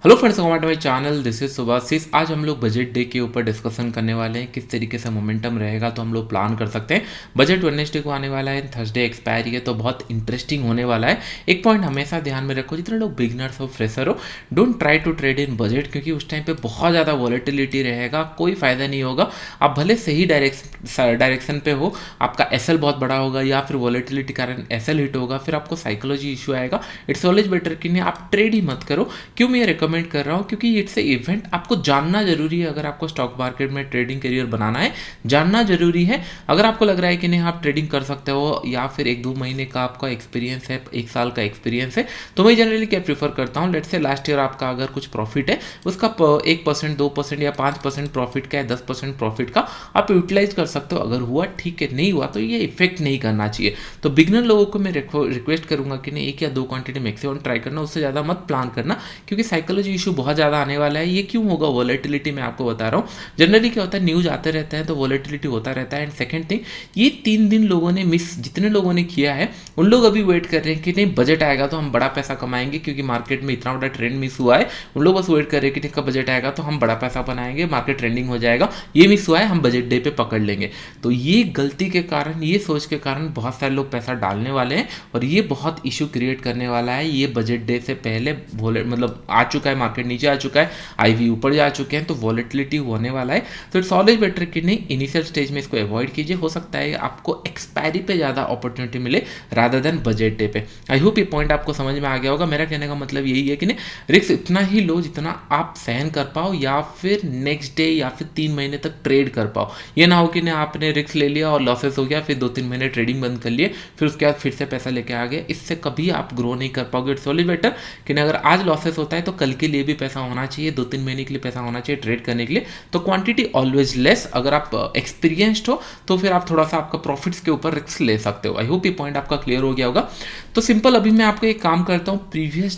Hello friends, welcome to my channel. This is Subhashis. आज हम लोग बजट डे के ऊपर डिस्कशन करने वाले हैं, किस तरीके से मोमेंटम रहेगा तो हम लोग प्लान कर सकते हैं। बजट वेडनेसडे को आने वाला है, थर्सडे एक्सपायरी है, तो बहुत इंटरेस्टिंग होने वाला है। एक पॉइंट हमेशा ध्यान में रखो, जितने लोग बिगनर्स हो, फ्रेशर हो, don't try to trade in budget, क्योंकि उस टाइम पे बहुत ज़्यादा वॉलेटिलिटी रहेगा, कोई फायदा नहीं होगा। आप भले सही डायरेक्शन पे हो, आपका एसएल बहुत बड़ा होगा या फिर वॉलेटिलिटी कारण एसएल हिट होगा, फिर आपको साइकोलॉजी इशू आएगा। इट्स ऑलवेज बेटर कि नहीं, आप ट्रेड ही मत करो। क्यों मैं ये रिकमेंड कर रहा हूँ? क्योंकि इट्स ए इवेंट, आपको जानना जरूरी है। अगर आपको स्टॉक मार्केट में ट्रेडिंग करियर बनाना है, जानना जरूरी है। अगर आपको लग रहा है कि नहीं आप ट्रेडिंग कर सकते हो, या फिर 1-2 महीने का आपका एक्सपीरियंस है, 1 साल का एक्सपीरियंस है, तो मैं जनरली क्या प्रीफर करता हूँ, लेट्स से लास्ट ईयर आपका अगर कुछ प्रॉफिट है, उसका 1%, 2% या 5% प्रॉफिट का, या 10% प्रॉफिट का आप यूटिलाइज कर सकते हो। अगर हुआ ठीक है, नहीं हुआ तो ये इफेक्ट नहीं करना चाहिए। तो बिगनर लोगों को मैं रिक्वेस्ट करूंगा कि नहीं, 1 या 2 क्वांटिटी मैक्सिमम ट्राई करना, उससे ज़्यादा मत प्लान करना, क्योंकि साइकोलॉजी इशू बहुत ज़्यादा आने वाला है। ये क्यों होगा? वॉलेटिलिटी मैं आपको बता रहा हूँ। जनरली क्या होता है, न्यूज़ आते रहते हैं तो वॉलेटिलिटी होता रहता है। एंड सेकंड थिंग, ये 3 दिन लोगों ने मिस, जितने लोगों ने किया है उन लोग अभी वेट कर रहे हैं कि नहीं बजट आएगा तो हम बड़ा पैसा कमाएंगे, क्योंकि मार्केट में इतना बड़ा ट्रेंड मिस हुआ है। उन लोग बस वेट कर रहे हैं कि कब बजट आएगा तो हम बड़ा पैसा बनाएंगे, मार्केट ट्रेंडिंग हो जाएगा, ये मिस हुआ है, हम बजट डे पे पकड़ लेंगे। तो ये गलती के कारण, ये सोच के कारण बहुत सारे लोग पैसा डालने वाले हैं, और ये बहुत इशू क्रिएट करने वाला है। ये बजट डे से पहले मतलब आ चुका है, मार्केट नीचे आ चुका है, आईवी ऊपर जा चुके हैं, तो वॉलेटिलिटी होने वाला है। तो इट्स ऑलवेज बेटर कि नहीं, इनिशियल स्टेज में इसको अवॉइड कीजिए। हो सकता है आपको एक्सपायरी पे ज़्यादा अपॉर्चुनिटी मिले रादर देन बजट डे पे। आई होप ये पॉइंट आपको समझ में आ गया होगा। मेरा कहने का मतलब यही है कि नहीं, रिस्क इतना ही लो जितना आप सहन कर पाओ, या फिर नेक्स्ट डे या फिर 3 महीने तक ट्रेड कर पाओ। ये ना हो कि नहीं आपने रिस्क ले लिया और लॉसेस हो गया, फिर 2-3 महीने ट्रेडिंग बंद कर लिए, फिर उसके बाद फिर से पैसा लेके आ गए। इससे कभी आप ग्रो नहीं कर पाओगे। इट्स ऑलवेज बेटर कि अगर आज लॉसेस होता है तो कल के लिए भी पैसा होना चाहिए, 2-3 महीने के लिए पैसा होना चाहिए ट्रेड करने के लिए। तो क्वांटिटी ऑलवेज लेस। अगर आप एक्सपीरियंस्ड हो तो फिर आप थोड़ा सा आपका प्रॉफिट्स के ऊपर रिस्क ले सकते हो। आई होप ये पॉइंट आपका क्लियर हो गया होगा। तो सिंपल, अभी मैं आपको एक काम करता हूँ, प्रीवियस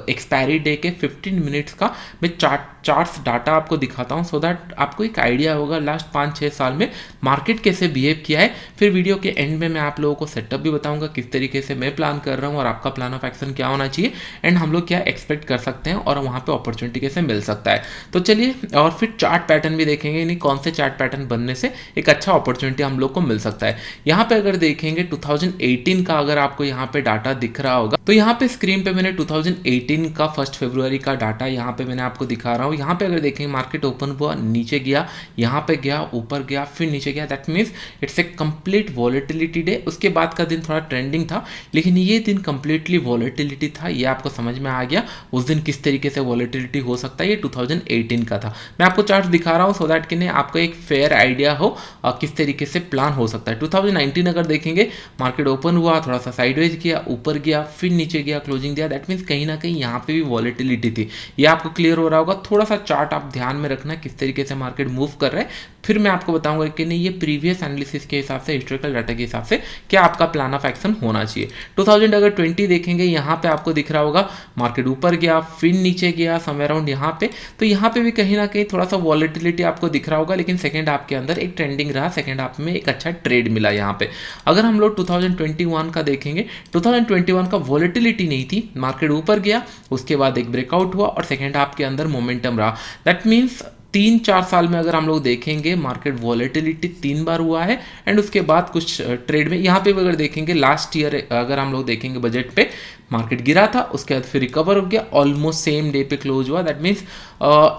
एक्सपायरी डे के 15 मिनट्स का मैं चार्ट्स डाटा आपको दिखाता हूँ, सो दैट आपको एक आइडिया होगा लास्ट 5-6 साल में मार्केट कैसे बिहेव किया है। फिर वीडियो के एंड में मैं आप लोगों को सेटअप भी बताऊंगा, किस तरीके से मैं प्लान कर रहा हूँ और आपका प्लान ऑफ एक्शन क्या होना चाहिए, एंड हम लोग क्या एक्सपेक्ट कर सकते हैं और वहाँ पे अपॉर्चुनिटी कैसे मिल सकता है। तो चलिए, और फिर चार्ट पैटर्न भी देखेंगे, नहीं कौन से चार्ट पैटर्न बनने से एक अच्छा अपॉर्चुनिटी हम लोग को मिल सकता है। यहाँ पे अगर देखेंगे 2018 का, अगर आपको यहाँ पे डाटा दिख रहा होगा, तो यहाँ पे स्क्रीन पे मैंने 2018 का 1 फरवरी का डाटा यहाँ पे मैंने आपको दिखा रहा हूँ। यहाँ पे अगर देखेंगे मार्केट ओपन हुआ, नीचे गया, यहाँ पे गया, ऊपर गया, फिर नीचे गया। That means it's a complete volatility day. उसके बाद का दिन थोड़ा ट्रेंडिंग था, लेकिन ये दिन कंप्लीटली वॉलेटिलिटी था। ये आपको समझ में आ गया उस दिन किस तरीके से वॉलेटिलिटी हो सकता है। ये 2018 का था। मैं आपको चार्ट दिखा रहा हूँ सो दैट कि नहीं आपको एक फेयर आइडिया हो किस तरीके से प्लान हो सकता है। 2019 अगर देखेंगे, मार्केट ओपन हुआ, थोड़ा सा साइडवेज किया, ऊपर गया, फिर नीचे गया, क्लोजिंग दिया। दैट मीन्स कहीं ना कहीं यहाँ पे भी वॉलेटिलिटी थी। ये आपको क्लियर हो रहा होगा। थोड़ा सा चार्ट आप ध्यान में रखना किस तरीके से मार्केट मूव कर रहा है, फिर मैं आपको बताऊंगा कि नहीं ये प्रीवियस एनालिसिस के हिसाब से, हिस्टोरिकल डाटा के हिसाब से क्या आपका प्लान ऑफ एक्शन होना चाहिए। 2020 देखेंगे, यहाँ पे आपको दिख रहा होगा मार्केट ऊपर गया, फिर नीचे गया, समवेयर अराउंड यहाँ पे। तो यहाँ पे भी कहीं ना कहीं थोड़ा सा वॉलेटिलिटी आपको दिख रहा होगा, लेकिन सेकंड हाफ के अंदर एक ट्रेंडिंग रहा, सेकंड हाफ में एक अच्छा ट्रेड मिला यहाँ पे। अगर हम लोग 2021 का देखेंगे, 2021 का वॉलेटिलिटी नहीं थी, मार्केट ऊपर गया, उसके बाद एक ब्रेकआउट हुआ और सेकंड हाफ के अंदर मोमेंटम रहा। दैट मीन्स 3-4 साल में अगर हम लोग देखेंगे, मार्केट वॉलेटिलिटी 3 बार हुआ है, एंड उसके बाद कुछ ट्रेड में यहाँ पे अगर देखेंगे, लास्ट ईयर अगर हम लोग देखेंगे बजट पे, मार्केट गिरा था, उसके बाद फिर रिकवर हो गया, ऑलमोस्ट सेम डे पे क्लोज हुआ। दैट मीन्स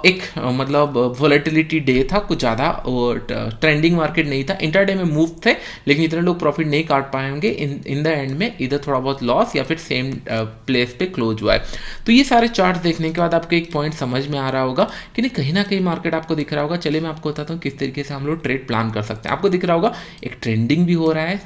एक मतलब वॉलेटिलिटी डे था, कुछ ज़्यादा ट्रेंडिंग मार्केट नहीं था, इंटरडे में मूव थे, लेकिन इतने लोग प्रॉफिट नहीं काट पाए होंगे। इन द एंड में इधर थोड़ा बहुत लॉस या फिर सेम प्लेस पे क्लोज हुआ है। तो ये सारे चार्ट देखने के बाद आपको एक पॉइंट समझ में आ रहा होगा कि नहीं, कहीं मार्केट आपको दिख रहा होगा। चलिए मैं आपको बताता हूँ किस तरीके से हम लोग ट्रेड प्लान कर सकते हैं। आपको दिख रहा होगा एक ट्रेंडिंग भी हो रहा है,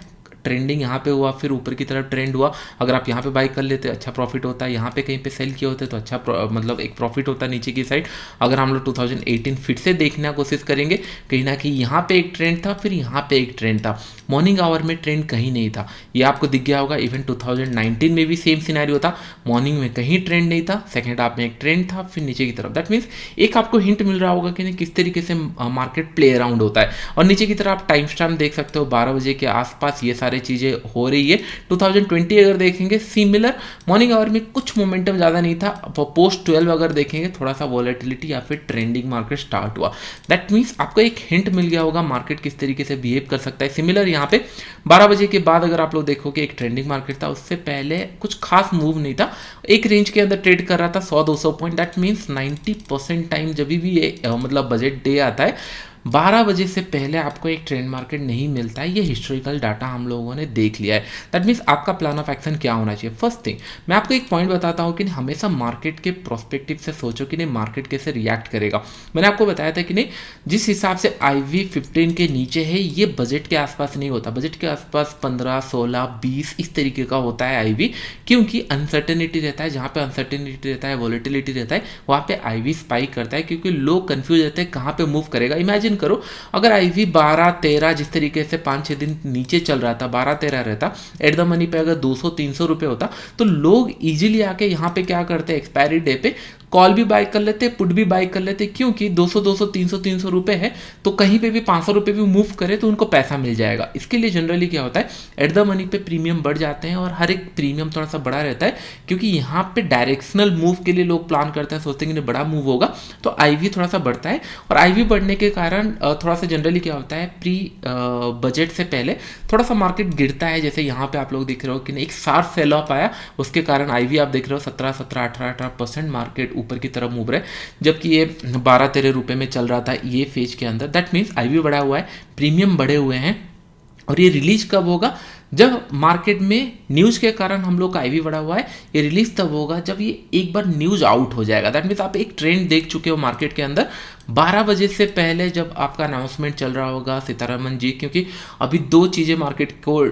ट्रेंडिंग यहाँ पे हुआ, फिर ऊपर की तरफ ट्रेंड हुआ। अगर आप यहाँ पे बाई कर लेते अच्छा प्रॉफिट होता है, यहाँ पे कहीं पे सेल किए होते तो अच्छा मतलब एक प्रॉफिट होता है नीचे की साइड। अगर हम लोग 2018 फिर से देखने की कोशिश करेंगे, कहीं ना कहीं यहाँ पे एक ट्रेंड था, फिर यहाँ पे एक ट्रेंड था, मॉर्निंग आवर में ट्रेंड कहीं नहीं था। ये आपको दिख गया होगा। इवन 2019 में भी सेम सिनेरियो था, मॉर्निंग में कहीं ट्रेंड नहीं था, सेकेंड हाफ में एक ट्रेंड था, फिर नीचे की तरफ। दैट मीन्स एक आपको हिंट मिल रहा होगा कि नहीं किस तरीके से मार्केट प्ले अराउंड होता है। और नीचे की तरफ आप टाइम स्टैम्प देख सकते हो, 12 बजे के आसपास ये सारे सारी चीज़ें हो रही है। 2020 अगर देखेंगे सिमिलर, मॉर्निंग आवर में कुछ मोमेंटम ज़्यादा नहीं था, पोस्ट 12 अगर देखेंगे थोड़ा सा वॉलेटिलिटी या फिर ट्रेंडिंग मार्केट स्टार्ट हुआ। दैट मीन्स आपको एक हिंट मिल गया होगा मार्केट किस तरीके से बिहेव कर सकता है। सिमिलर यहाँ पे 12 बजे के बाद अगर आप लोग देखोगे एक ट्रेंडिंग मार्केट था, उससे पहले कुछ खास मूव नहीं था, एक रेंज के अंदर ट्रेड कर रहा था 100-200 पॉइंट। दैट मीन्स 90% टाइम जब भी ये मतलब बजट डे आता है 12 बजे से पहले आपको एक ट्रेंड मार्केट नहीं मिलता है। ये हिस्टोरिकल डाटा हम लोगों ने देख लिया है। दैट मीन्स आपका प्लान ऑफ एक्शन क्या होना चाहिए। फर्स्ट थिंग मैं आपको एक पॉइंट बताता हूँ कि हमेशा मार्केट के प्रोस्पेक्टिव से सोचो कि नहीं मार्केट कैसे रिएक्ट करेगा। मैंने आपको बताया था कि नहीं जिस हिसाब से IV15 के नीचे है ये बजट के आसपास नहीं होता, बजट के आसपास 15, 16, 20 इस तरीके का होता है IV, क्योंकि अनसर्टेनिटी रहता है। जहाँ पे अनसर्टेनिटी रहता है, वॉलेटिलिटी रहता है, वहाँ पे IV स्पाइक करता है क्योंकि लोग कंफ्यूज रहते हैं कहाँ पे मूव करेगा। इमेजिन करो अगर IV 12-13 जिस तरीके से 5-6 दिन नीचे चल रहा था 12-13 रहता, एट द मनी पे अगर 200-300 रुपए होता तो लोग इजीली आके यहाँ पे क्या करते हैं एक्सपायरी डे पे कॉल भी बाय कर लेते, पुट भी बाय कर लेते, क्योंकि 200 300 रुपए है तो कहीं पे भी 500 रुपए भी मूव करे तो उनको पैसा मिल जाएगा। इसके लिए जनरली क्या होता है एट द मनी पे प्रीमियम बढ़ जाते हैं और हर एक प्रीमियम थोड़ा सा बड़ा रहता है क्योंकि यहाँ पे डायरेक्शनल मूव के लिए लोग प्लान करते हैं, सोचते हैं कि बड़ा मूव होगा तो IV थोड़ा सा बढ़ता है। और IV बढ़ने के कारण थोड़ा सा जनरली क्या होता है प्री बजट से पहले थोड़ा सा मार्केट गिरता है। जैसे यहाँ पे आप लोग देख रहे हो कि एक शार्प सेल ऑफ आया, उसके कारण IV आप देख रहे हो 17-18% मार्केट ऊपर की तरफ मूव रहे, जबकि ये 12-13 रुपए में चल रहा था ये फेज के अंदर। दैट मीन्स IV बढ़ा हुआ है, प्रीमियम बढ़े हुए हैं। और ये रिलीज कब होगा जब मार्केट में न्यूज़ के कारण हम लोग का IV बढ़ा हुआ है। ये रिलीज तब होगा जब ये एक बार न्यूज़ आउट हो जाएगा। दैट मीन्स आप एक ट्रेंड देख चुके हो मार्केट के अंदर 12 बजे से पहले जब आपका अनाउंसमेंट चल रहा होगा सीतारमन जी, क्योंकि अभी दो चीज़ें मार्केट को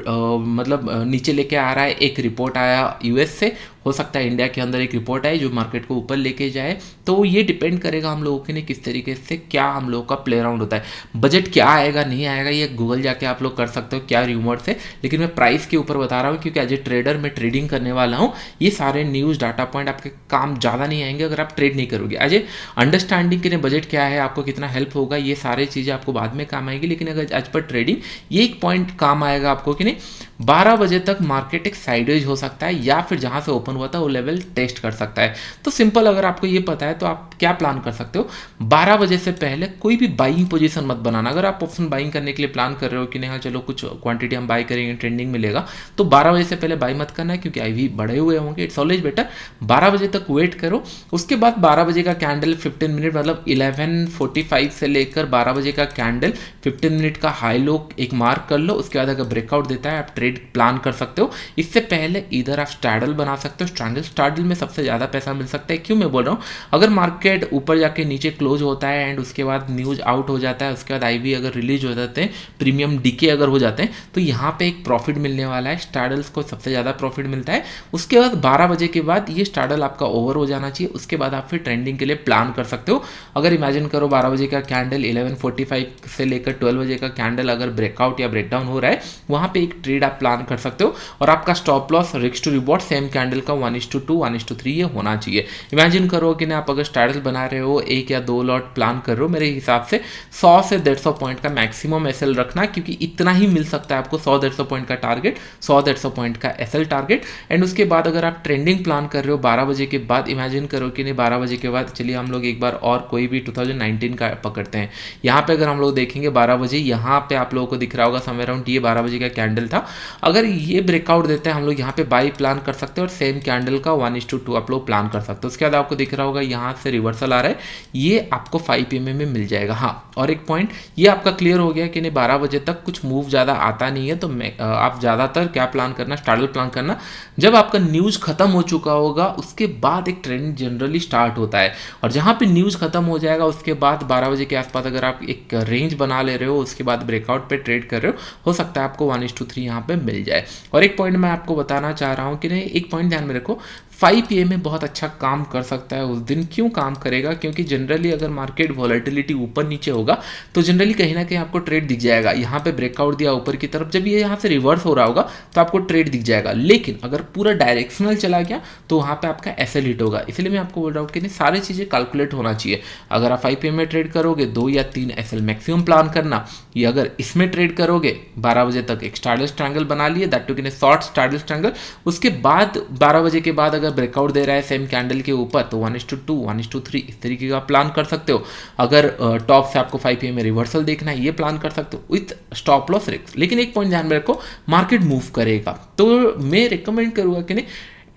नीचे लेके आ रहा है। एक रिपोर्ट आया US से, हो सकता है इंडिया के अंदर एक रिपोर्ट आए जो मार्केट को ऊपर लेके जाए, तो ये डिपेंड करेगा हम लोगों के लिए किस तरीके से क्या हम लोगों का प्ले अराउंड होता है। बजट क्या आएगा नहीं आएगा ये गूगल जाके आप लोग कर सकते हो क्या रूमर्स है, लेकिन मैं प्राइस के ऊपर बता रहा हूँ क्योंकि एज ए ट्रेडर मैं ट्रेडिंग करने वाला हूँ। ये सारे न्यूज़ डाटा पॉइंट आपके काम ज़्यादा नहीं आएंगे अगर आप ट्रेड नहीं करोगे। एज ए अंडरस्टैंडिंग के लिए बजट क्या है, आपको कितना हेल्प होगा, ये सारी चीज़ें आपको बाद में काम आएगी, लेकिन अगर आज पर ट्रेडिंग ये एक पॉइंट काम आएगा आपको कि नहीं 12 बजे तक मार्केट एक साइडवेज हो सकता है या फिर जहां से ओपन हुआ था वो लेवल टेस्ट कर सकता है। तो सिंपल अगर आपको ये पता है तो आप क्या प्लान कर सकते हो 12 बजे से पहले कोई भी बाइंग पोजीशन मत बनाना। अगर आप ऑप्शन बाइंग करने के लिए प्लान कर रहे हो कि नहीं हाँ चलो कुछ क्वांटिटी हम बाई करेंगे ट्रेंडिंग मिलेगा, तो 12 बजे से पहले बाई मत करना है क्योंकि IV बढ़े हुए होंगे। इट्स ऑलवेज बेटर 12 बजे तक वेट करो। उसके बाद 12 बजे का कैंडल 15 मिनट मतलब 11:45 से लेकर 12 बजे का कैंडल 15 मिनट का हाई लो एक मार्क कर लो। उसके बाद अगर ब्रेकआउट देता है आप ट्रेड प्लान कर सकते हो। इससे पहले इधर आप स्ट्रैडल बना सकते हो। स्ट्रैडल में सबसे ज़्यादा पैसा मिल सकता है। क्यों मैं बोल रहा हूँ, अगर मार्केट ऊपर जाके नीचे क्लोज होता है एंड उसके बाद न्यूज़ आउट हो जाता है, उसके बाद IV अगर रिलीज हो जाते हैं, प्रीमियम डीके अगर हो जाते हैं, तो यहाँ पे एक प्रॉफिट मिलने वाला है। स्ट्रैडल्स को सबसे ज़्यादा प्रॉफिट मिलता है। उसके बाद 12 बजे के बाद ये स्ट्रैडल आपका ओवर हो जाना चाहिए। उसके बाद आप फिर ट्रेंडिंग के लिए प्लान कर सकते हो। अगर इमेजिन करो 12 बजे का कैंडल 11:45 से लेकर 12 बजे का कैंडल अगर ब्रेकआउट या ब्रेकडाउन हो रहा है, वहाँ पे एक ट्रेड आप प्लान कर सकते हो। और आपका stop loss risk to reward same candle का 1:2 1:3 ये होना चाहिए। इमेजिन करो कि आप अगर स्ट्रैडल बना रहे हो, एक या दो लॉट प्लान कर रहे हो, मेरे हिसाब से 100 से 150 पॉइंट का मैक्सिमम SL रखना, क्योंकि इतना ही मिल सकता है आपको 100-150 पॉइंट का टारगेट, 100-150 पॉइंट का SL टारगेट। एंड उसके बाद अगर आप ट्रेंडिंग प्लान कर रहे हो 12 बजे के बाद, इमेजिन करो कि नहीं 12 बजे के बाद चलिए हम लोग एक बार और कोई भी 2019 का पकड़ते हैं। यहाँ पे अगर हम लोग देखेंगे 12 बजे, यहाँ पे आप लोगों को दिख रहा होगा समय अराउंड ये 12 बजे का कैंडल था। अगर ये ब्रेकआउट देता है हम लोग यहाँ पे बाई प्लान कर सकते हैं और सेम कैंडल का 1:2 आप लोग प्लान कर सकते हो। उसके बाद आपको दिख रहा होगा यहाँ से रिवर्सल आ रहा है, ये आपको 5 PM में मिल जाएगा। हाँ, और एक पॉइंट ये आपका क्लियर हो गया कि नहीं 12 बजे तक कुछ मूव ज़्यादा आता नहीं है, तो आप ज़्यादातर क्या प्लान करना, स्ट्रैडल प्लान करना। जब आपका न्यूज़ खत्म हो चुका होगा उसके बाद एक ट्रेंड जनरली स्टार्ट होता है, और जहाँ पे न्यूज़ खत्म हो जाएगा उसके बाद 12 बजे के आसपास अगर आप एक रेंज बना ले रहे हो, उसके बाद ब्रेकआउट पे ट्रेड कर रहे हो सकता है आपको 1:3 यहाँ पे मिल जाए। और एक पॉइंट मैं आपको बताना चाह रहा हूँ कि नहीं, एक पॉइंट ध्यान में रखो, 5 पीएम में बहुत अच्छा काम कर सकता है उस दिन। क्यों काम करेगा? क्योंकि जनरली अगर मार्केट वॉलेटिलिटी ऊपर नीचे होगा तो जनरली कहीं ना कहीं आपको ट्रेड दिख जाएगा। यहाँ पे ब्रेकआउट दिया ऊपर की तरफ, जब ये यहाँ से रिवर्स हो रहा होगा तो आपको ट्रेड दिख जाएगा। लेकिन अगर पूरा डायरेक्शनल चला गया तो वहाँ पे आपका एसएल हिट होगा। इसलिए मैं आपको बोल रहा हूँ कि नहीं, सारी चीज़ें कैलकुलेट होना चाहिए। अगर आप 5 पीएम में ट्रेड करोगे 2 या 3 एसएल मैक्सिमम प्लान करना, या अगर इसमें ट्रेड करोगे 12 बजे तक एक स्टारडस्ट ट्रायंगल बना लिए, दैट टू कि शॉर्ट स्टारडस्ट ट्रायंगल। उसके बाद 12 बजे के बाद अगर ब्रेकआउट दे रहा है सेम कैंडल के ऊपर तो 1:2 1:3 इस तरीके का प्लान कर सकते हो। अगर टॉप से आपको 5 पीएम में रिवर्सल देखना है, ये प्लान कर सकते हो विथ स्टॉप लॉस रिस्क। लेकिन एक पॉइंट ध्यान में रखो, मार्केट मूव करेगा। तो मैं रिकमेंड करूंगा कि नहीं,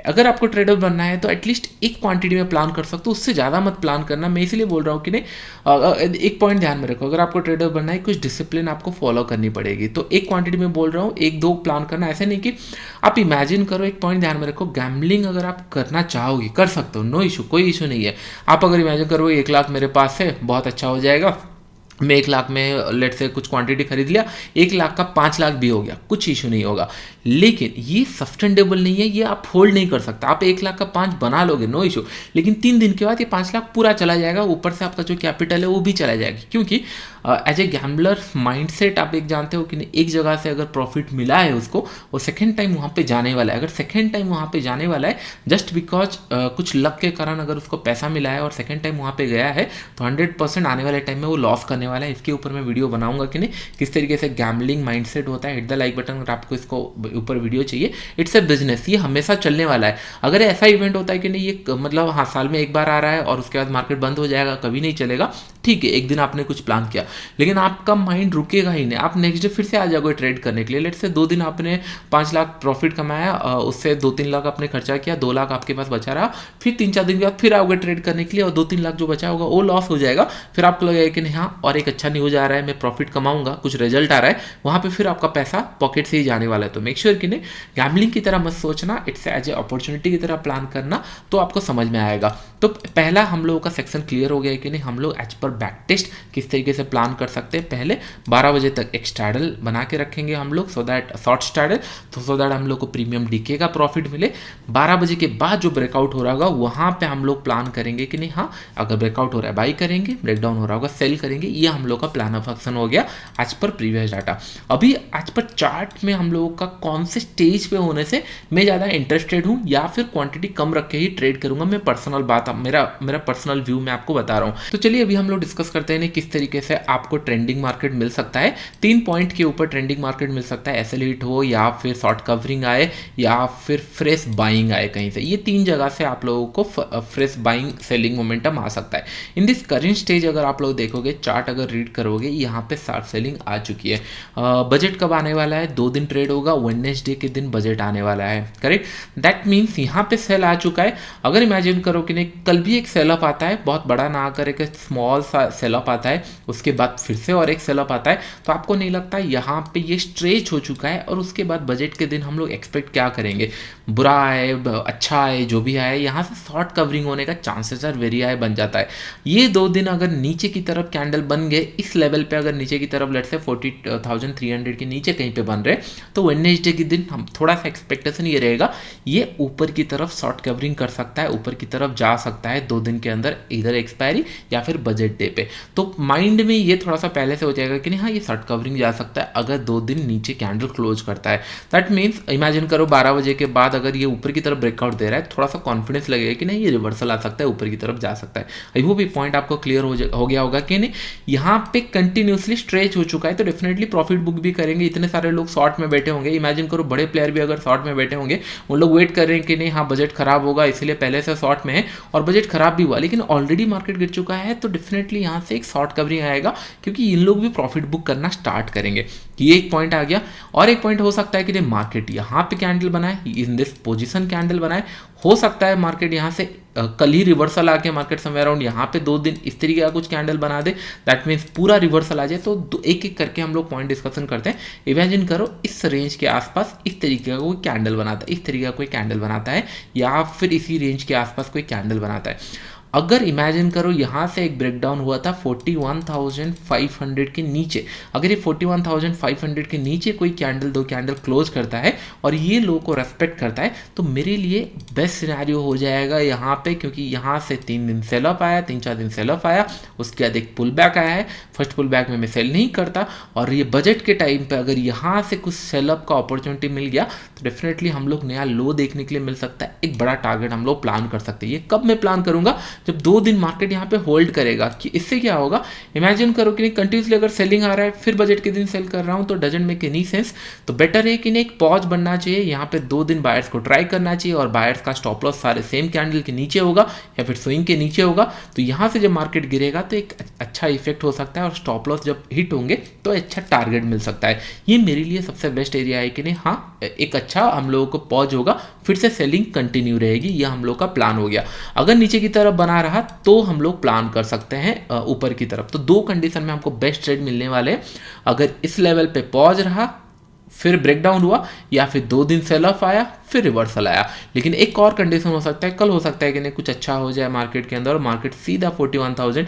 अगर आपको ट्रेडर बनना है तो एटलीस्ट एक क्वांटिटी में प्लान कर सकते हो, उससे ज़्यादा मत प्लान करना। मैं इसलिए बोल रहा हूँ कि नहीं, एक पॉइंट ध्यान में रखो, अगर आपको ट्रेडर बनना है कुछ डिसिप्लिन आपको फॉलो करनी पड़ेगी। तो एक क्वांटिटी में बोल रहा हूँ, 1-2 प्लान करना। ऐसे नहीं कि आप इमेजिन करो, एक पॉइंट ध्यान में रखो, गैम्बलिंग अगर आप करना चाहोगे कर सकते हो, नो इशू, कोई इशू नहीं है। आप अगर इमेजिन करो 1 लाख मेरे पास है, बहुत अच्छा हो जाएगा, मैं 1 लाख में लेट से कुछ क्वांटिटी खरीद लिया, 1 लाख का 5 लाख भी हो गया, कुछ इशू नहीं होगा। लेकिन ये सस्टेनेबल नहीं है, ये आप होल्ड नहीं कर सकता। आप 1 लाख का 5 बना लोगे, नो इशू, लेकिन 3 दिन के बाद ये 5 लाख पूरा चला जाएगा, ऊपर से आपका जो कैपिटल है वो भी चला जाएगा। क्योंकि एज ए गैम्बलर माइंडसेट आप एक जानते हो कि नहीं, एक जगह से अगर प्रॉफिट मिला है उसको, वो सेकेंड टाइम वहाँ पे जाने वाला है। अगर सेकेंड टाइम वहाँ पे जाने वाला है जस्ट बिकॉज कुछ लक के कारण अगर उसको पैसा मिला है और सेकेंड टाइम वहाँ पे गया है तो 100% आने वाले टाइम में वो लॉस करने वाला है। इसके ऊपर मैं वीडियो बनाऊंगा कि नहीं, किस तरीके से गैम्बलिंग माइंडसेट होता है। हिट द लाइक बटन अगर आपको इसको ऊपर वीडियो चाहिए। इट्स ए बिजनेस, ये हमेशा चलने वाला है। अगर ऐसा इवेंट होता है कि नहीं, ये मतलब हाँ साल में एक बार आ रहा है और उसके बाद मार्केट बंद हो जाएगा, कभी नहीं चलेगा, ठीक है, एक दिन आपने कुछ प्लान किया, लेकिन आपका माइंड रुकेगा ही नहीं। आप नेक्स्ट डे फिर से आ जाओगे ट्रेड करने के लिए। लेट से 2 दिन आपने 5 लाख प्रॉफिट कमाया, उससे 2-3 लाख आपने खर्चा किया, 2 लाख आपके पास बचा रहा, फिर 3-4 दिन के बाद फिर आओगे ट्रेड करने के लिए और 2-3 लाख जो बचा होगा वो लॉस हो जाएगा। फिर आपको लगेगा कि नहीं हाँ और एक अच्छा न्यूज आ रहा है, मैं प्रॉफिट कमाऊंगा, कुछ रिजल्ट आ रहा है, वहाँ पे फिर आपका पैसा पॉकेट से ही जाने वाला है। तो मेक श्योर कि नहीं, गैम्बलिंग की तरह मत सोचना, इट्स एज ए अपॉर्चुनिटी की तरह प्लान करना, तो आपको समझ में आएगा। तो पहला हम लोगों का सेक्शन क्लियर हो गया है कि नहीं, हम लोग एज पर बैक टेस्ट किस तरीके से प्लान कर सकते हैं। पहले 12 बजे तक एक स्टैडल बना के रखेंगे हम लोग, सो दैट शॉर्ट स्टैडल, तो सो दैट हम लोग को प्रीमियम डीके का प्रॉफिट मिले। 12 बजे के बाद जो ब्रेकआउट हो रहा होगा वहाँ पे हम लोग प्लान करेंगे कि नहीं हाँ अगर ब्रेकआउट हो रहा है बाई करेंगे, ब्रेकडाउन हो रहा होगा सेल करेंगे। ये हम लोग का प्लान ऑफ एक्शन हो गया आज पर प्रीवियस डाटा। अभी आज पर चार्ट में हम लोगों का कौन से स्टेज पे होने से मैं ज़्यादा इंटरेस्टेड हूँ या फिर क्वांटिटी कम रख के ही ट्रेड करूंगा, मैं पर्सनल बात, मेरा पर्सनल व्यू मैं आपको बता रहा हूँ। तो चलिए अभी हम लोग डिस्कस करते हैं किस तरीके से आपको ट्रेंडिंग मार्केट मिल सकता है। 3 पॉइंट के ऊपर ट्रेंडिंग मार्केट मिल सकता है, एसएल हिट हो या फिर शॉर्ट कवरिंग आए या फिर फ्रेश बाइंग आए कहीं से। ये 3 जगह से आप लोगों को फ्रेश बाइंग सेलिंग मोमेंटम आ सकता है। इन दिस करेंट स्टेज अगर आप लोग देखोगे, चार्ट अगर रीड करोगे, यहाँ पे शार्प सेलिंग आ चुकी है। बजट कब आने वाला है? 2 दिन ट्रेड होगा, वेडनेसडे के दिन बजट आने वाला है, करेक्ट। दैट मीन्स यहाँ पे सेल आ चुका है। अगर इमेजिन करो कि नहीं कल भी एक सेल अप आता है, बहुत बड़ा ना आकर एक स्मॉल सा सेल अप आता है, उसके बाद फिर से और एक सेल अप आता है, तो आपको नहीं लगता यहाँ पे ये स्ट्रेच हो चुका है और उसके बाद बजट के दिन हम लोग एक्सपेक्ट क्या करेंगे? बुरा आए, अच्छा आए, जो भी आए, यहाँ से शॉर्ट कवरिंग होने का चांसेस आर वेरी हाई बन जाता है। ये 2 दिन अगर नीचे की तरफ कैंडल बन गए, इस लेवल पे अगर नीचे की तरफ लेट से 40,300 के नीचे कहीं पे बन रहे, तो वेडनेसडे के दिन हम थोड़ा सा एक्सपेक्टेशन ये रहेगा ये ऊपर की तरफ शॉर्ट कवरिंग कर सकता है, ऊपर की तरफ जा सकता है 2 दिन के अंदर, इधर एक्सपायरी या फिर बजट डे पे। तो माइंड में ये थोड़ा सा पहले से हो जाएगा कि नहीं हाँ ये शॉर्ट कवरिंग जा सकता है अगर 2 दिन नीचे कैंडल क्लोज करता है। दैट मीन्स इमेजिन करो 12 बजे के बाद अगर ये ऊपर की तरफ ब्रेकआउट दे रहा है, थोड़ा सा कॉन्फिडेंस लगेगा कि नहीं ये रिवर्सल आ सकता है, ऊपर की तरफ जा सकता है। आई होप ये पॉइंट आपको क्लियर हो गया होगा कि नहीं। यहाँ पे कंटिन्यूसली स्ट्रेच हो चुका है तो डेफिनेटली प्रॉफिट बुक भी करेंगे। इतने सारे लोग शॉर्ट में बैठे होंगे, इमेजिन करो बड़े प्लेयर भी अगर शॉर्ट में बैठे होंगे, उन लोग वेट कर रहे हैं कि नहीं हाँ बजट खराब होगा इसलिए पहले से शॉर्ट में है और बजट खराब भी हुआ, लेकिन ऑलरेडी मार्केट गिर चुका है, तो डेफिनेटली यहाँ से एक शॉर्ट कवरिंग आएगा क्योंकि इन लोग भी प्रॉफिट बुक करना स्टार्ट करेंगे। ये एक पॉइंट आ गया। और एक पॉइंट हो सकता है कि मार्केट यहाँ पे कैंडल बनाए, इन दिस पोजीशन कैंडल बनाए, हो सकता है मार्केट यहाँ से कल ही रिवर्सल आके मार्केट समवेयर अराउंड यहाँ पे 2 दिन इस तरीके का कुछ कैंडल बना दे। दैट मीन्स पूरा रिवर्सल आ जाए। तो एक एक करके हम लोग पॉइंट डिस्कशन करते हैं। इमेजिन करो इस रेंज के आसपास इस तरीके का कोई कैंडल बनाता है, इस तरीके का कोई कैंडल बनाता है, या फिर इसी रेंज के आसपास कोई कैंडल बनाता है। अगर इमेजिन करो यहाँ से एक ब्रेकडाउन हुआ था 41,500 के नीचे, अगर ये 41,500 के नीचे कोई कैंडल, दो कैंडल क्लोज करता है और ये लो को रेस्पेक्ट करता है, तो मेरे लिए बेस्ट सिनेरियो हो जाएगा यहाँ पे, क्योंकि यहाँ से 3 दिन सेल ऑफ आया, 3-4 दिन सेल ऑफ आया, उसके बाद एक पुल बैक आया है। फर्स्ट पुल बैक में मैं सेल नहीं करता, और ये बजट के टाइम पे अगर यहाँ से कुछ सेल ऑफ का अपॉर्चुनिटी मिल गया तो डेफिनेटली हम लोग नया लो देखने के लिए मिल सकता है। एक बड़ा टारगेट हम लोग प्लान कर सकते हैं। ये कब मैं प्लान करूंगा? जब 2 दिन मार्केट यहाँ पे होल्ड करेगा। कि इससे क्या होगा, इमेजिन करो कि कंटिन्यूसली अगर सेलिंग आ रहा है, फिर बजट के दिन सेल कर रहा हूँ, तो डजंट मेक एनी सेंस। तो बेटर है कि एक पॉज बनना चाहिए, यहाँ पे 2 दिन बायर्स को ट्राई करना चाहिए, और बायर्स का स्टॉप लॉस सारे सेम कैंडल के नीचे होगा या फिर स्विंग के नीचे होगा। तो यहाँ से जब मार्केट गिरेगा तो एक अच्छा इफेक्ट हो सकता है, और स्टॉप लॉस जब हिट होंगे तो अच्छा टारगेट मिल सकता है। ये मेरे लिए सबसे बेस्ट एरिया है कि नहीं, हाँ एक अच्छा हम लोगों को पॉज होगा, फिर से सेलिंग कंटिन्यू रहेगी। यह हम लोग का प्लान हो गया। अगर नीचे की तरफ बना रहा तो हम लोग प्लान कर सकते हैं ऊपर की तरफ। तो 2 कंडीशन में हमको बेस्ट ट्रेड मिलने वाले हैं। अगर इस लेवल पे पॉज रहा, फिर ब्रेकडाउन हुआ, या फिर 2 दिन सेल ऑफ आया, फिर रिवर्सल आया। लेकिन एक और कंडीशन हो सकता है, कल हो सकता है कि नहीं कुछ अच्छा हो जाए मार्केट के अंदर, और मार्केट सीधा 41,500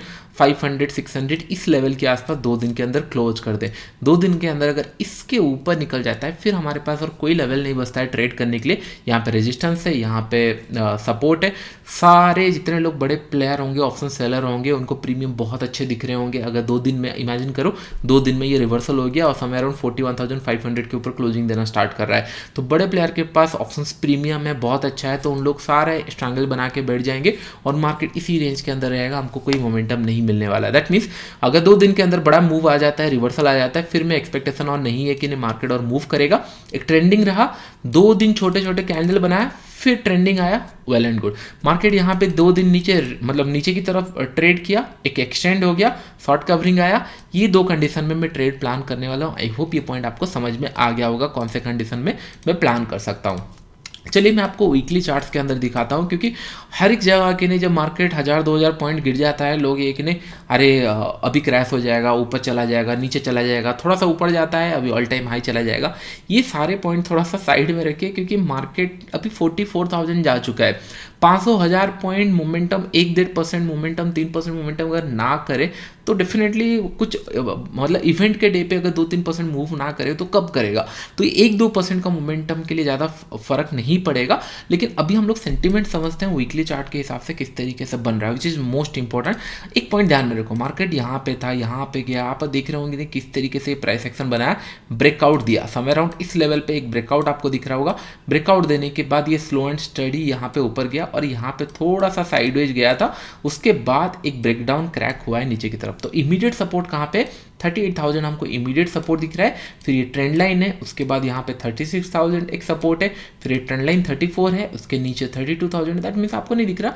600 इस लेवल के आसपास 2 दिन के अंदर क्लोज कर दे। 2 दिन के अंदर अगर इसके ऊपर निकल जाता है, फिर हमारे पास और कोई लेवल नहीं बचता है ट्रेड करने के लिए। यहाँ पे रेजिस्टेंस है, यहाँ पे सपोर्ट है। सारे जितने लोग बड़े प्लेयर होंगे, ऑप्शन सेलर होंगे, उनको प्रीमियम बहुत अच्छे दिख रहे होंगे। अगर 2 दिन में इमेजिन करो, 2 दिन में ये रिवर्सल हो गया और समय अराउंड 41,500 के ऊपर क्लोजिंग देना स्टार्ट कर रहा है, तो बड़े प्लेयर के पास ऑप्शंस प्रीमियम है, बहुत अच्छा है। तो उन लोग सारे स्ट्रैंगल बना के बैठ जाएंगे और मार्केट इसी रेंज के अंदर रहेगा, हमको कोई मोमेंटम नहीं मिलने वाला है। दैट मीन्स अगर 2 दिन के अंदर बड़ा मूव आ जाता है, रिवर्सल आ जाता है, फिर मैं एक्सपेक्टेशन और नहीं है कि मार्केट और मूव करेगा। एक ट्रेंडिंग रहा, 2 दिन छोटे छोटे कैंडल बनाया, फिर ट्रेंडिंग आया, वेल एंड गुड। मार्केट यहाँ पे 2 दिन नीचे, मतलब नीचे की तरफ ट्रेड किया, एक एक्सटेंड हो गया, शॉर्ट कवरिंग आया। ये 2 कंडीशन में मैं ट्रेड प्लान करने वाला हूँ। आई होप ये पॉइंट आपको समझ में आ गया होगा, कौन से कंडीशन में मैं प्लान कर सकता हूँ। चलिए मैं आपको वीकली चार्ट्स के अंदर दिखाता हूँ, क्योंकि हर एक जगह के नहीं, जब मार्केट 1000-2000 पॉइंट गिर जाता है, लोग ये कि नहीं अरे अभी क्रैश हो जाएगा, ऊपर चला जाएगा, नीचे चला जाएगा, थोड़ा सा ऊपर जाता है, अभी ऑल टाइम हाई चला जाएगा। ये सारे पॉइंट थोड़ा सा साइड में रखिए, क्योंकि मार्केट अभी 44,000 जा चुका है। 500,000 पॉइंट मोमेंटम, 1-1.5% मोमेंटम, 3% मोमेंटम अगर ना करे तो डेफिनेटली कुछ, मतलब इवेंट के डे पे अगर 2-3% मूव ना करे तो कब करेगा? तो 1-2% का मोमेंटम के लिए ज़्यादा फर्क नहीं पड़ेगा। लेकिन अभी हम लोग सेंटिमेंट समझते हैं वीकली चार्ट के हिसाब से किस तरीके से बन रहा है, विच इज़ मोस्ट इंपॉर्टेंट। एक पॉइंट ध्यान में रखो, मार्केट यहाँ पे था, यहाँ पे गया, आप देख रहे होंगे किस तरीके से प्राइस एक्शन बनाया, ब्रेकआउट दिया समय अराउंड इस लेवल पे, एक ब्रेकआउट आपको दिख रहा होगा। ब्रेकआउट देने के बाद ये स्लो एंड स्टडी यहाँ पे ऊपर गया और यहाँ पे थोड़ा सा साइडवेज गया था, उसके बाद एक ब्रेकडाउन क्रैक हुआ है नीचे की तरफ। तो इमीडिएट सपोर्ट कहाँ पे, 38,000 हमको इमीडिएट सपोर्ट दिख रहा है। फिर ये ट्रेंड लाइन है, उसके बाद यहाँ पे 36,000 एक सपोर्ट है, फिर ये ट्रेंड लाइन 34 है, उसके नीचे 32,000। दैट मीन्स आपको नहीं दिख रहा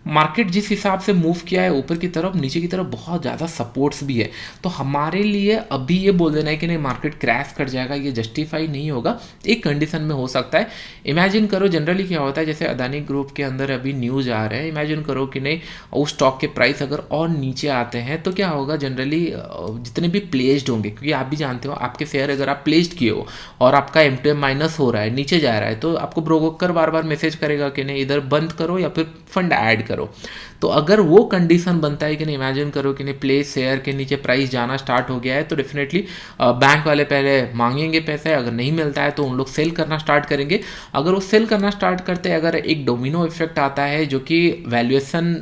मार्केट जिस हिसाब से मूव किया है ऊपर की तरफ, नीचे की तरफ बहुत ज़्यादा सपोर्ट्स भी है। तो हमारे लिए अभी ये बोल देना है कि नहीं मार्केट क्रैश कर जाएगा, ये जस्टिफाई नहीं होगा। एक कंडीशन में हो सकता है, इमेजिन करो जनरली क्या होता है, जैसे अदानी ग्रुप के अंदर अभी न्यूज़ आ रहे हैं, इमेजिन करो कि नहीं उस स्टॉक के प्राइस अगर और नीचे आते हैं तो क्या होगा, जनरली जितने भी प्लेस्ड होंगे, क्योंकि आप भी जानते हो आपके शेयर अगर आप प्लेस्ड किए हो और आपका M2M माइनस हो रहा है, नीचे जा रहा है, तो आपको ब्रोकर बार बार मैसेज करेगा कि नहीं इधर बंद करो या फिर फंड ऐड करो। तो अगर वो कंडीशन बनता है कि नहीं, इमेजिन करो कि नहीं प्लेस शेयर के नीचे प्राइस जाना स्टार्ट हो गया है, तो डेफिनेटली बैंक वाले पहले मांगेंगे पैसे, अगर नहीं मिलता है तो उन लोग सेल करना स्टार्ट करेंगे। अगर वो सेल करना स्टार्ट करते हैं, अगर एक डोमिनो इफेक्ट आता है, जो कि वैल्यूएशन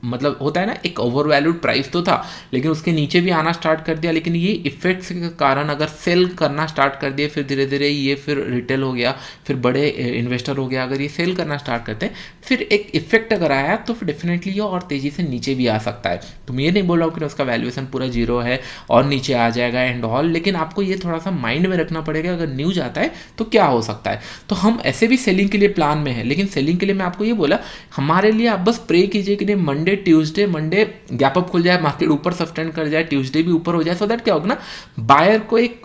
मतलब होता है ना, एक ओवर वैल्यूड प्राइस तो था लेकिन उसके नीचे भी आना स्टार्ट कर दिया, लेकिन ये इफेक्ट्स के कारण अगर सेल करना स्टार्ट कर दिए, फिर धीरे धीरे ये फिर रिटेल हो गया, फिर बड़े इन्वेस्टर हो गया, अगर ये सेल करना स्टार्ट करते हैं, फिर एक इफेक्ट अगर आया तो फिर डेफिनेटली ये और तेज़ी से नीचे भी आ सकता है। तो मैं ये नहीं बोल रहा हूँ कि उसका वैल्यूएशन पूरा जीरो है और नीचे आ जाएगा एंड ऑल, लेकिन आपको ये थोड़ा सा माइंड में रखना पड़ेगा अगर न्यूज आता है तो क्या हो सकता है। तो हम ऐसे भी सेलिंग के लिए प्लान में है, लेकिन सेलिंग के लिए मैं आपको ये बोला, हमारे लिए आप बस प्रे कीजिए कि नहीं मंडे ट्यूसडे गैप अप खुल जाए, मार्केट ऊपर सस्टेन कर जाए, ट्यूसडे भी ऊपर हो जाए, सो दैट क्या होगा ना, बायर को एक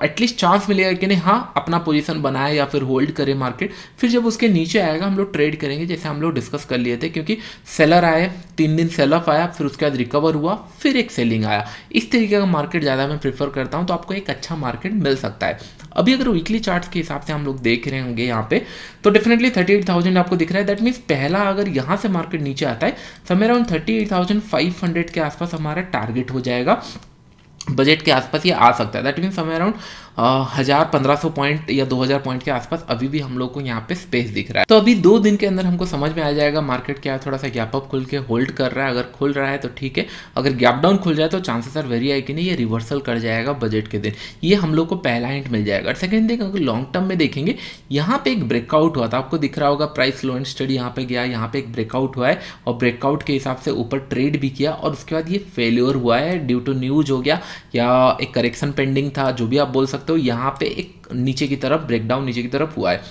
एटलीस्ट चांस मिलेगा कि नहीं हाँ अपना पोजीशन बनाए या फिर होल्ड करे मार्केट। फिर जब उसके नीचे आएगा हम लोग ट्रेड करेंगे, जैसे हम लोग डिस्कस कर लिए थे, क्योंकि सेलर आए, 3 दिन सेल ऑफ आया, फिर उसके बाद रिकवर हुआ, फिर एक सेलिंग आया। इस तरीके का मार्केट ज़्यादा मैं प्रीफर करता हूँ, तो आपको एक अच्छा मार्केट मिल सकता है। अभी अगर वीकली चार्ट्स के हिसाब से हम लोग देख रहे होंगे यहाँ पे, तो डेफिनेटली 38,000 आपको दिख रहा है। दैट मीन्स पहला अगर यहाँ से मार्केट नीचे आता है, समवेयर अराउंड 38,500 के आसपास हमारा टारगेट हो जाएगा, बजट के आसपास ये आ सकता है। That mean somewhere around 1000-1500 point या 2000 पॉइंट के आसपास अभी भी हम लोग को यहाँ पे स्पेस दिख रहा है। तो अभी 2 दिन के अंदर हमको समझ में आ जाएगा मार्केट क्या थोड़ा सा गैप अप खुल के होल्ड कर रहा है। अगर खुल रहा है तो ठीक है, अगर गैप डाउन खुल जाए तो चांसेस आर वेरी हाई कि नहीं ये रिवर्सल कर जाएगा बजट के दिन। ये हम लोग को पहला हिंट मिल जाएगा। सेकंड थिंग, अगर लॉन्ग टर्म में देखेंगे, यहाँ पे एक ब्रेकआउट हुआ था, आपको दिख रहा होगा प्राइस लो एंड स्टडी यहाँ पे गया, यहाँ पे एक ब्रेकआउट हुआ है और ब्रेकआउट के हिसाब से ऊपर ट्रेड भी किया और उसके बाद ये फेल्योर हुआ है ड्यू टू न्यूज हो गया या एक करेक्शन पेंडिंग था, जो भी आप बोल सकते हो। यहाँ पे एक नीचे की तरफ ब्रेकडाउन नीचे की तरफ हुआ है।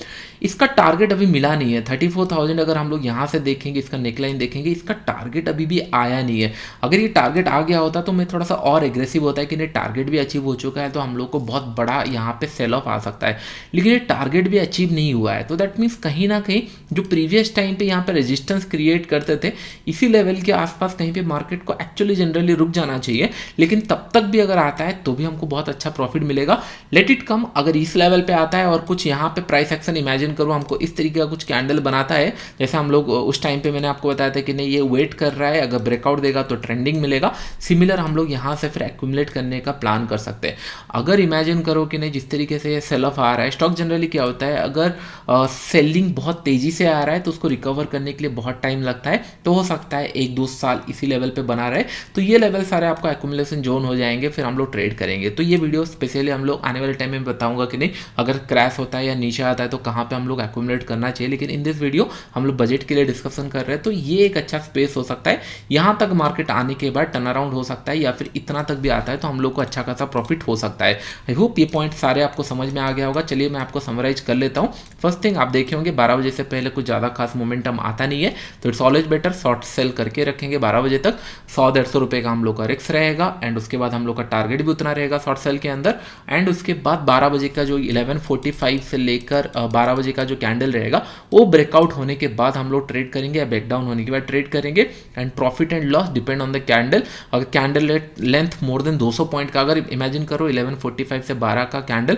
इसका टारगेट अभी मिला नहीं है 34,000। अगर हम लोग यहाँ से देखेंगे, इसका नेकलाइन देखेंगे, इसका टारगेट अभी भी आया नहीं है। अगर ये टारगेट आ गया होता तो मैं थोड़ा सा और एग्रेसिव होता है कि नहीं टारगेट भी अचीव हो चुका है तो हम लोग को बहुत बड़ा यहाँ पे सेल ऑफ आ सकता है, लेकिन ये टारगेट भी अचीव नहीं हुआ है। तो दैट मीन्स कहीं ना कहीं जो प्रीवियस टाइम पे यहाँ पे रेजिस्टेंस क्रिएट करते थे, इसी लेवल के आसपास कहीं पे मार्केट को एक्चुअली जनरली रुक जाना चाहिए, लेकिन तब तक भी अगर आता है तो भी हमको बहुत अच्छा प्रॉफिट मिलेगा। लेट इट कम, अगर इस लेवल पे आता है और कुछ यहाँ पे प्राइस एक्शन इमेजिन करो, हमको इस तरीके का कुछ कैंडल बनाता है, जैसे हम लोग उस टाइम पे मैंने आपको बताया था कि नहीं ये वेट कर रहा है, अगर ब्रेकआउट देगा तो ट्रेंडिंग मिलेगा। सिमिलर हम लोग यहाँ से फिर एक्यूमुलेट करने का प्लान कर सकते हैं। अगर इमेजिन करो कि नहीं जिस तरीके से ये सेल ऑफ आ रहा है, स्टॉक जनरली क्या होता है, अगर सेलिंग बहुत तेजी से आ रहा है तो उसको रिकवर करने के लिए बहुत टाइम लगता है, तो हो सकता है 1-2 साल इसी लेवल पे बना रहे। तो ये लेवल सारे आपको एक्यूमुलेशन जोन हो जाएंगे, फिर हम लोग ट्रेड करेंगे। तो ये वीडियो स्पेशली हम लोग आने वाले टाइम में बताऊंगा कि नहीं अगर क्रैश होता है या नीचे आता है तो कहाँ पे हम लोग एक्यूमुलेट करना चाहिए। लेकिन इन दिस वीडियो हम लोग बजट के लिए डिस्कशन कर रहे हैं, तो ये एक अच्छा स्पेस हो सकता है। यहाँ तक मार्केट आने के बाद टर्न अराउंड हो सकता है या फिर इतना तक भी आता है तो हम लोग को अच्छा खासा प्रॉफिट हो सकता है। आई होप ये पॉइंट सारे आपको समझ में आ गया होगा। चलिए मैं आपको समराइज कर लेता हूँ। फर्स्ट थिंग, आप देखे होंगे 12 बजे से पहले कुछ ज़्यादा खास मोमेंटम आता नहीं है, तो it's always better short cell करके रखेंगे 12 बजे तक। 100-150 रुपये का हम लोग का रिस्क रहेगा एंड उसके बाद हम लोग का टारगेट भी उतना रहेगा शॉर्ट सेल के अंदर। एंड उसके बाद 12 बजे का जो 11:45 से लेकर 12 बजे का जो कैंडल रहेगा वो ब्रेकआउट होने के बाद हम लोग ट्रेड करेंगे या ब्रेकडाउन होने के बाद ट्रेड करेंगे। And profit and loss depend on the candle. अगर candle length more than 200 point का, अगर इमेजिन करो 11:45 से 12 का कैंडल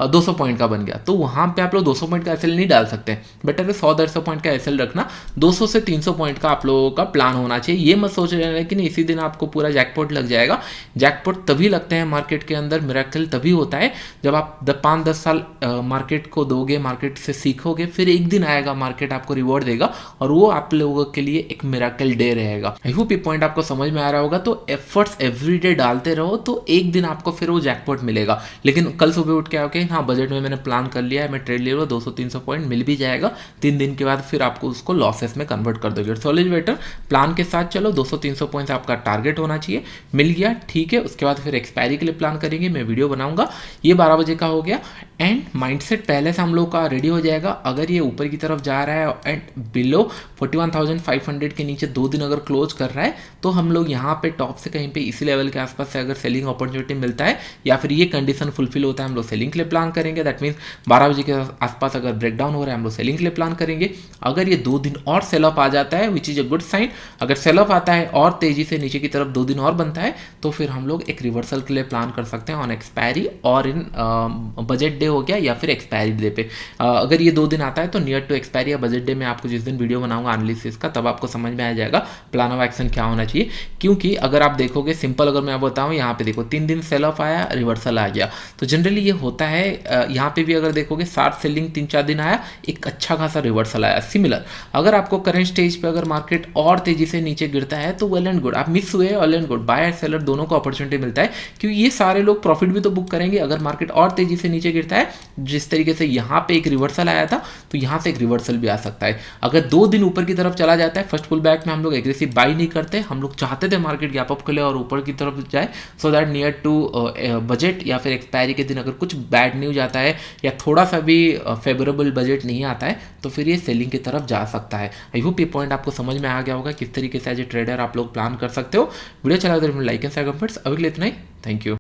200 पॉइंट का बन गया, तो वहां पे आप लोग 200 पॉइंट का एसएल नहीं डाल सकते। बेटर है 100-150 पॉइंट का एसएल रखना। 200 से 300 पॉइंट का आप लोगों का प्लान होना चाहिए। ये मत सोच रहे कि इसी दिन आपको पूरा जैकपॉट लग जाएगा। जैकपॉट तभी लगते हैं मार्केट के अंदर, मिरेकल तभी होता है जब आप 5-10 साल मार्केट को दोगे, मार्केट से सीखोगे, फिर एक दिन आएगा मार्केट आपको रिवॉर्ड देगा और वो आप लोगों के लिए एक मिरेकल डे रहेगा। आई होप ये पॉइंट आपको समझ में आ रहा होगा। तो एफर्ट्स एवरीडे डालते रहो तो एक दिन आपको फिर वो जैकपॉट मिलेगा। लेकिन कल सुबह उठ के आओगे, हाँ बजट में मैंने प्लान कर लिया है, मैं ट्रेड ले रहा हूँ, 200-300 पॉइंट मिल भी जाएगा, 3 दिन के बाद फिर आपको उसको लॉसेस में कन्वर्ट कर दोगे। सॉलिड बेटर प्लान के साथ चलो, 200-300 पॉइंट आपका टारगेट होना चाहिए। मिल गया ठीक है, उसके बाद फिर एक्सपायरी के लिए प्लान करेंगे, मैं वीडियो बनाऊंगा। ये 12 बजे का हो गया एंड माइंडसेट पहले से हम लोग का रेडी हो जाएगा। अगर ये ऊपर की तरफ जा रहा है एंड बिलो 41,500 के नीचे 2 दिन अगर क्लोज कर रहा है तो हम लोग यहाँ पे टॉप से कहीं पे इसी लेवल के आसपास से अगर सेलिंग अपॉर्चुनिटी मिलता है या फिर ये कंडीशन फुलफिल होता है, हम लोग सेलिंग के लिए प्लान करेंगे। दैट मीन्स 12 बजे के आसपास अगर ब्रेकडाउन हो रहा है हम लोग सेलिंग के लिए प्लान करेंगे। अगर ये 2 दिन और सेल ऑफ आ जाता है which is a good sign, अगर सेल ऑफ आता है और तेजी से नीचे की तरफ 2 दिन और बनता है तो फिर हम लोग एक रिवर्सल के लिए प्लान कर सकते हैं ऑन एक्सपायरी और इन बजट डे हो गया या फिर एक्सपायरी डे पे। अगर ये 2 दिन आता है तो नियर टू एक्सपायरी या बजट डे में आपको जिस दिन वीडियो बनाऊंगा एनालिसिस का, तब आपको समझ में आ जाएगा प्लान ऑफ एक्शन क्या होना चाहिए। क्योंकि अगर आप देखोगे सिंपल, अगर मैं बताऊं यहाँ पे देखो 3 दिन सेल ऑफ आया, रिवर्सल आ गया, तो जनरली ये होता है। यहाँ पे भी अगर देखोगे 60 सेलिंग 3-4 दिन आया, एक अच्छा खासा रिवर्सल आया। सिमिलर अगर आपको करंट स्टेज पे अगर मार्केट और तेजी से नीचे गिरता है तो वेल एंड गुड, आप मिस हुए all and good, buyer seller दोनों को अपॉर्चुनिटी मिलता है क्योंकि ये सारे लोग प्रॉफिट भी तो बुक करेंगे। अगर मार्केट और तेजी से नीचे गिरता है, जिस तरीके से यहाँ पे एक रिवर्सल आया था तो यहाँ से एक रिवर्सल भी आ सकता है। अगर 2 दिन ऊपर की तरफ चला जाता है, फर्स्ट पुल बैक में हम लोग एग्रेसिव बाई नहीं करते, हम लोग चाहते थे मार्केट गैप अप करे और ऊपर की तरफ जाए so that near to budget या फिर एक्सपायरी के दिन अगर कुछ बैड न्यूज आता है या थोड़ा सा भी फेवरेबल बजट नहीं आता है तो फिर ये सेलिंग की तरफ जा सकता है। आई होप ये पॉइंट आपको समझ में आ गया होगा किस तरीके से एज ए ट्रेडर आप लोग प्लान कर सकते हो। वीडियो चला तो लाइक एंड शेयर कमेंट्स। अभी के लिए इतना ही, थैंक यू।